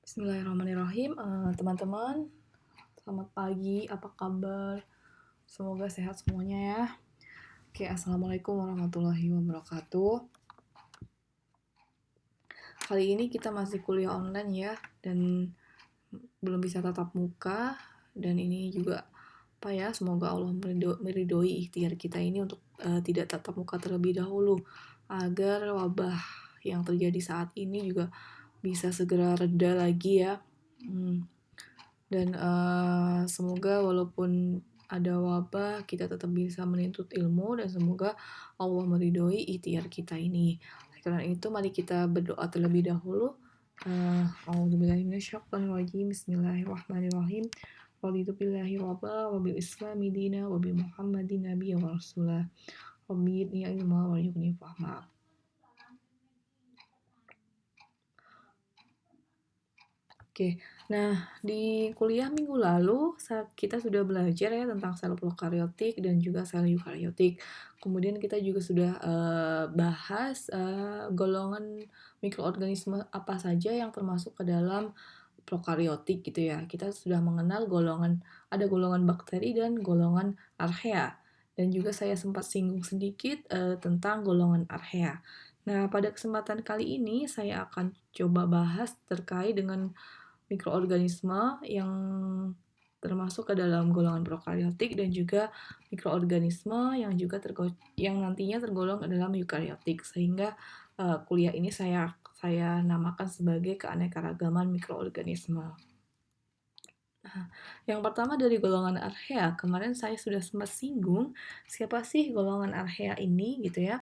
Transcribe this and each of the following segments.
Bismillahirrahmanirrahim, teman-teman, selamat pagi, apa kabar? Semoga sehat semuanya ya. Oke, assalamualaikum warahmatullahi wabarakatuh. Kali ini kita masih kuliah online ya, dan belum bisa tatap muka, dan ini juga semoga Allah meridoi ikhtiar kita ini untuk tidak tatap muka terlebih dahulu, agar wabah yang terjadi saat ini juga bisa segera reda lagi ya. Dan semoga walaupun ada wabah, kita tetap bisa menuntut ilmu dan semoga Allah meridhoi ikhtiar kita ini. Karena itu mari kita berdoa terlebih dahulu. A'udzubillahi minasyaitonirrajim. Bismillahirrahmanirrahim. Raditu billahi rabba wa bil islami dina wa bi Muhammadin nabiyya wa rasulah. Rabbi zidni ilma warzuqni fahma. Oke, nah di kuliah minggu lalu kita sudah belajar ya tentang sel prokaryotik dan juga sel eukaryotik. Kemudian kita juga sudah bahas golongan mikroorganisme apa saja yang termasuk ke dalam prokaryotik gitu ya. Kita sudah mengenal ada golongan bakteri dan golongan archaea. Dan juga saya sempat singgung sedikit tentang golongan archaea. Nah, pada kesempatan kali ini saya akan coba bahas terkait dengan mikroorganisme yang termasuk ke dalam golongan prokaryotik dan juga mikroorganisme yang nantinya tergolong ke dalam eukaryotik, sehingga kuliah ini saya namakan sebagai keanekaragaman mikroorganisme. Nah, yang pertama dari golongan archaea, kemarin saya sudah sempat singgung siapa sih golongan archaea ini gitu ya.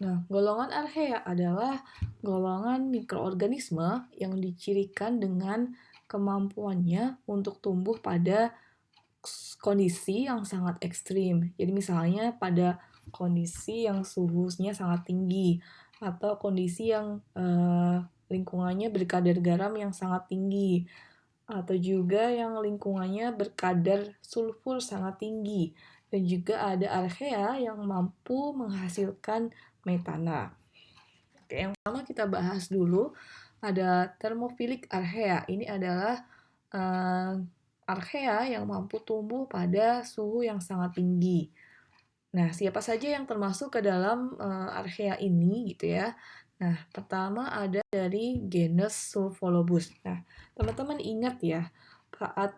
Nah, golongan archaea adalah golongan mikroorganisme yang dicirikan dengan kemampuannya untuk tumbuh pada kondisi yang sangat ekstrim. Jadi misalnya pada kondisi yang suhunya sangat tinggi atau kondisi yang lingkungannya berkadar garam yang sangat tinggi atau juga yang lingkungannya berkadar sulfur sangat tinggi. Dan juga ada archaea yang mampu menghasilkan metana. Oke, yang pertama kita bahas dulu ada thermophilic archaea. Ini adalah archaea yang mampu tumbuh pada suhu yang sangat tinggi. Nah, siapa saja yang termasuk ke dalam archaea ini gitu ya. Nah, pertama ada dari genus Sulfolobus. Nah, teman-teman ingat ya, saat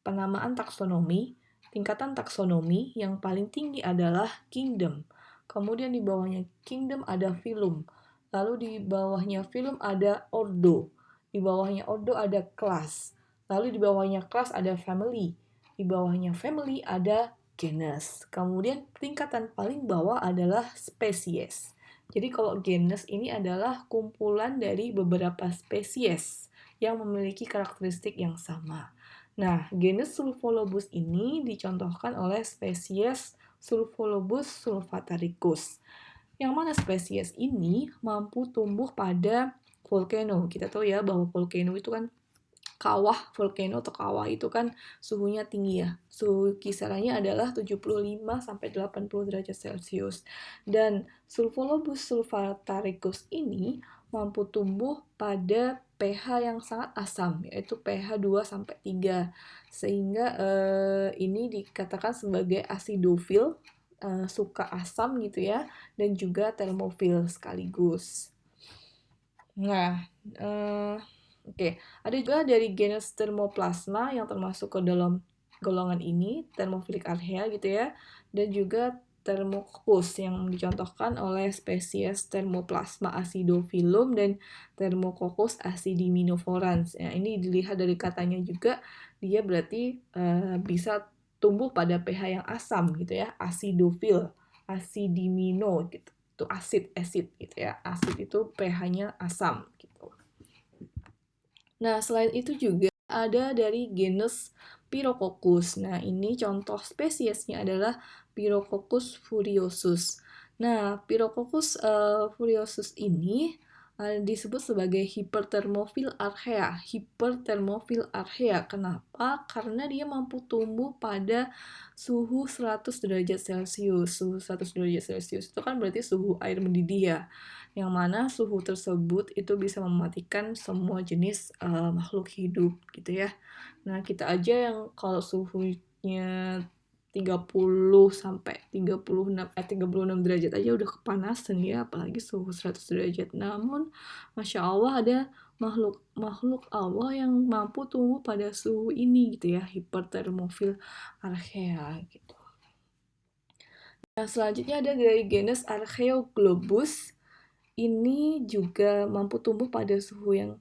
penamaan taksonomi, tingkatan taksonomi yang paling tinggi adalah kingdom. Kemudian di bawahnya kingdom ada phylum. Lalu di bawahnya phylum ada ordo. Di bawahnya ordo ada class. Lalu di bawahnya class ada family. Di bawahnya family ada genus. Kemudian tingkatan paling bawah adalah spesies. Jadi kalau genus ini adalah kumpulan dari beberapa spesies yang memiliki karakteristik yang sama. Nah, genus Sulfolobus ini dicontohkan oleh spesies Sulfolobus sulfataricus. Yang mana spesies ini mampu tumbuh pada volcano. Kita tahu ya bahwa volcano itu kan volcano atau kawah itu kan suhunya tinggi ya. Suhu kisarannya adalah 75 sampai 80 derajat Celcius. Dan Sulfolobus sulfataricus ini mampu tumbuh pada pH yang sangat asam, yaitu pH 2 sampai 3. Sehingga ini dikatakan sebagai asidofil, suka asam gitu ya, dan juga termofil sekaligus. Nah, Oke, ada juga dari genus Thermoplasma yang termasuk ke dalam golongan ini, Thermophilic archaea gitu ya, dan juga Thermococcus yang dicontohkan oleh spesies Thermoplasma acidophilum dan Thermococcus acidiminophorans. Ya, ini dilihat dari katanya juga, dia berarti bisa tumbuh pada pH yang asam gitu ya, acidophil, acidimino gitu. Itu acid gitu ya. Acid itu pH-nya asam gitu. Nah, selain itu juga ada dari genus Pyrococcus. Nah, ini contoh spesiesnya adalah Pyrococcus furiosus. Nah, Pyrococcus furiosus ini disebut sebagai hipertermofil archaea. Hipertermofil archaea. Kenapa? Karena dia mampu tumbuh pada suhu 100 derajat Celcius. Suhu 100 derajat Celcius itu kan berarti suhu air mendidih ya. Yang mana suhu tersebut itu bisa mematikan semua jenis makhluk hidup gitu ya. Nah, kita aja yang kalau suhunya 30 sampai 36 derajat aja udah kepanasan ya, apalagi suhu 100 derajat. Namun Masya Allah ada makhluk Allah yang mampu tumbuh pada suhu ini gitu ya, hipertermofil archaea gitu. Nah, selanjutnya ada dari genus Archaeoglobus. Ini juga mampu tumbuh pada suhu yang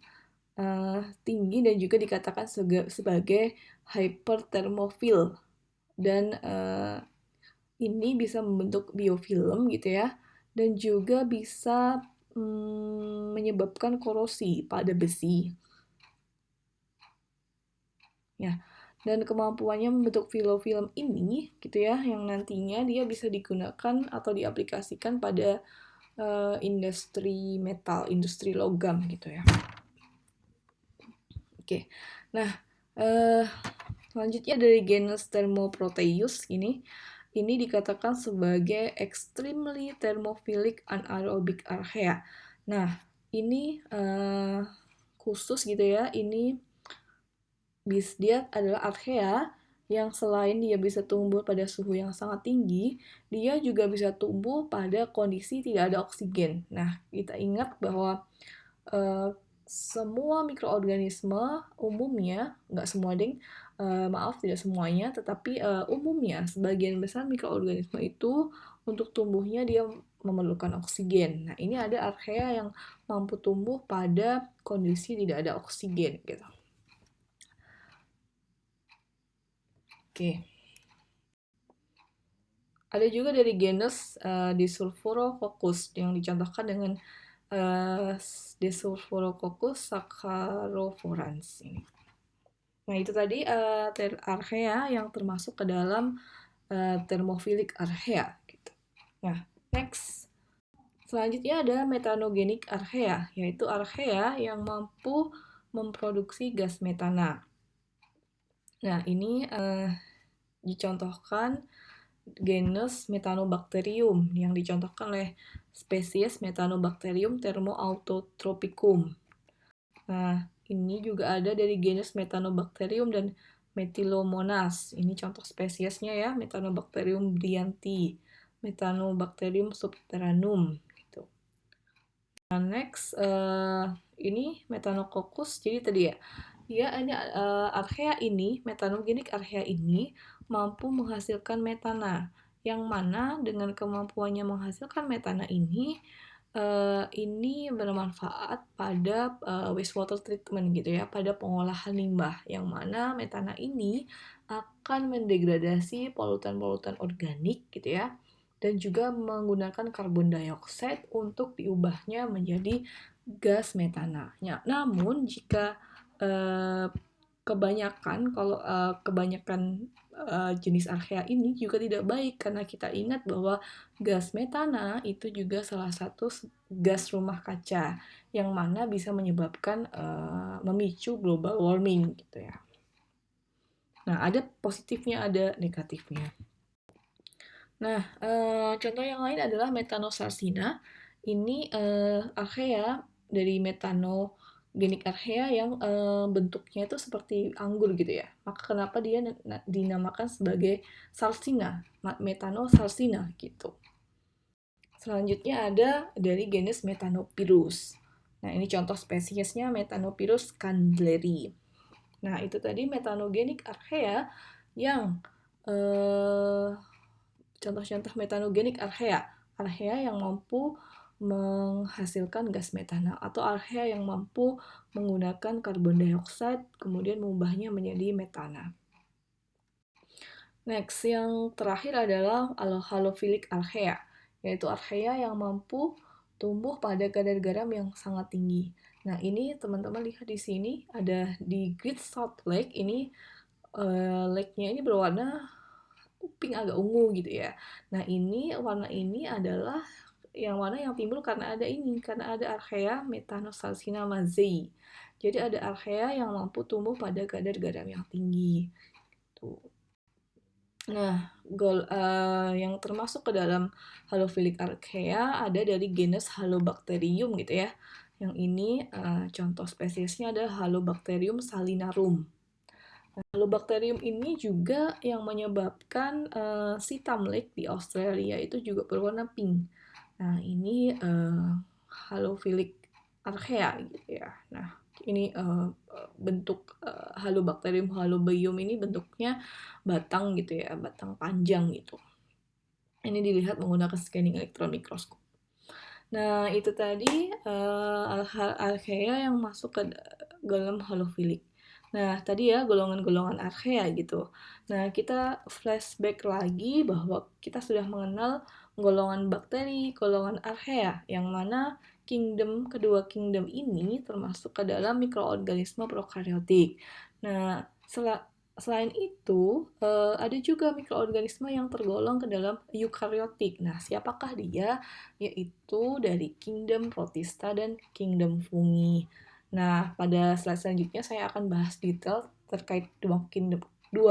tinggi dan juga dikatakan sebagai hypertermofil. Dan ini bisa membentuk biofilm gitu ya, dan juga bisa menyebabkan korosi pada besi. Ya, dan kemampuannya membentuk filofilm ini gitu ya, yang nantinya dia bisa digunakan atau diaplikasikan pada industri metal, industri logam gitu ya. Oke, nah selanjutnya dari genus Thermoproteus ini dikatakan sebagai extremely thermophilic anaerobic archaea. Nah, ini khusus gitu ya, ini dia adalah archaea yang selain dia bisa tumbuh pada suhu yang sangat tinggi, dia juga bisa tumbuh pada kondisi tidak ada oksigen. Nah, kita ingat bahwa semua mikroorganisme umumnya, nggak semua ding, maaf tidak semuanya, tetapi umumnya sebagian besar mikroorganisme itu untuk tumbuhnya dia memerlukan oksigen. Nah, ini ada archaea yang mampu tumbuh pada kondisi tidak ada oksigen gitu. Oke. Ada juga dari genus Disulphurococcus yang dicontohkan dengan Disulphurococcus saccharophorans ini. Nah, itu tadi archaea yang termasuk ke dalam thermophilic archaea gitu. Nah, next. Selanjutnya ada metanogenik archaea, yaitu archaea yang mampu memproduksi gas metana. Nah, ini dicontohkan genus Methanobacterium yang dicontohkan oleh spesies Methanobacterium thermoautotropicum. Nah, ini juga ada dari genus Methanobacterium dan Methylomonas. Ini contoh spesiesnya ya, Methanobacterium brianti, Methanobacterium subterranum gitu. Nah, next ini Methanococcus. Jadi tadi ya, archaea ini, metanogenik archaea ini mampu menghasilkan metana, yang mana dengan kemampuannya menghasilkan metana ini bermanfaat pada wastewater treatment gitu ya, pada pengolahan limbah, yang mana metana ini akan mendegradasi polutan-polutan organik gitu ya, dan juga menggunakan karbon dioksida untuk diubahnya menjadi gas metana. Namun jika kebanyakan jenis archaea ini juga tidak baik, karena kita ingat bahwa gas metana itu juga salah satu gas rumah kaca yang mana bisa menyebabkan memicu global warming gitu ya. Nah, ada positifnya, ada negatifnya. Nah, contoh yang lain adalah Metanosarsina. Ini archaea dari metanogenik archaea yang bentuknya itu seperti anggur gitu ya. Maka kenapa dia dinamakan sebagai sarsina, Metanosarsina gitu. Selanjutnya ada dari genus Methanopyrus. Nah, ini contoh spesiesnya Methanopyrus candleri. Nah, itu tadi metanogenik archaea yang contoh-contoh metanogenik archaea yang mampu menghasilkan gas metana, atau archaea yang mampu menggunakan karbon dioksida kemudian mengubahnya menjadi metana. Next, yang terakhir adalah halophilic archaea, yaitu archaea yang mampu tumbuh pada kadar garam yang sangat tinggi. Nah, ini teman-teman lihat di sini ada di Great Salt Lake, ini lake-nya ini berwarna pink agak ungu gitu ya. Nah, warna ini adalah yang mana yang timbul karena ada Archaea Methanosarcina mazei. Jadi ada Archaea yang mampu tumbuh pada kadar garam yang tinggi. Tuh. Nah, yang termasuk ke dalam halophilic archaea ada dari genus Halobacterium gitu ya. Yang ini contoh spesiesnya adalah Halobacterium salinarum. Nah, Halobacterium ini juga yang menyebabkan Sitam Lake di Australia itu juga berwarna pink. Nah, ini halophilic archaea gitu ya. Nah, ini bentuk Halobacterium halobium ini bentuknya batang gitu ya, batang panjang gitu. Ini dilihat menggunakan scanning elektron mikroskop. Nah, itu tadi archaea yang masuk ke dalam halophilic. Nah, tadi ya golongan-golongan archaea gitu. Nah, kita flashback lagi bahwa kita sudah mengenal golongan bakteri, golongan archaea, yang mana kedua kingdom ini termasuk ke dalam mikroorganisme prokaryotik. Nah, selain itu, ada juga mikroorganisme yang tergolong ke dalam eukaryotik. Nah, siapakah dia? Yaitu dari kingdom protista dan kingdom fungi. Nah, pada slide selanjutnya saya akan bahas detail terkait dua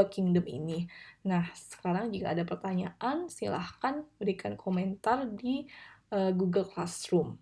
kingdom ini. Nah, sekarang jika ada pertanyaan, silahkan berikan komentar di Google Classroom.